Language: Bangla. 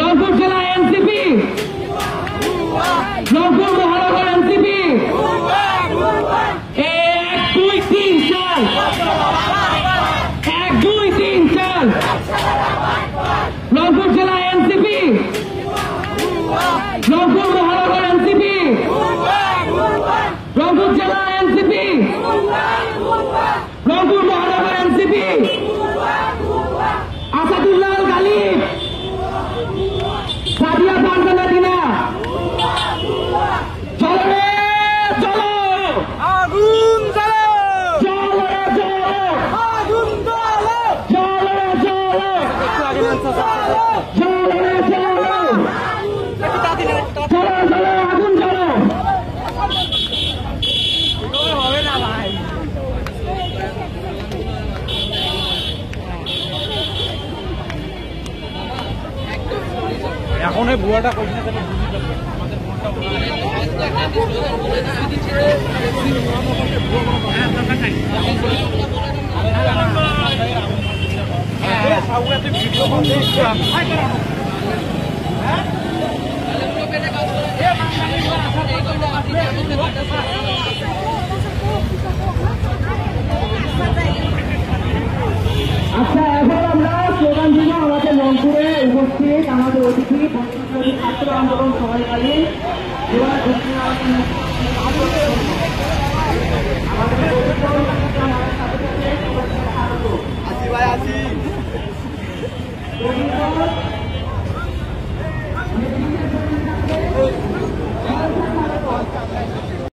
রংপুর জেলা এনসিপি, রংপুর মহানগর এনসিপি, 1 2 3 4, 1 2 3 4, রংপুর জেলা এনসিপি, রংপুর মহানগর এনসিপি, রংপুর জেলা এনসিপি, রংপুর মহানগর এনসিপি, আসাদুল্লাহ গালিব, সাদিয়া পারভেনা টিনা, চলো রে চলো, আগুন জ্বালো, চলো রে চলো, আগুন জ্বালো, চলো রে চলো, চলো রে চলো, চলো চলো আগুন চলো। হবে না ভাই। এখন এই বুয়াটা কইছে না তাহলে বুঝি যাবে আমাদের মনটা ভিডিও করতে আচ্ছা, এখন আমরা স্লোগান দিব আমাদের রংপুরে উপস্থিত আমাদের অতিথি ছাত্র আন্দোলন সহায়কালীন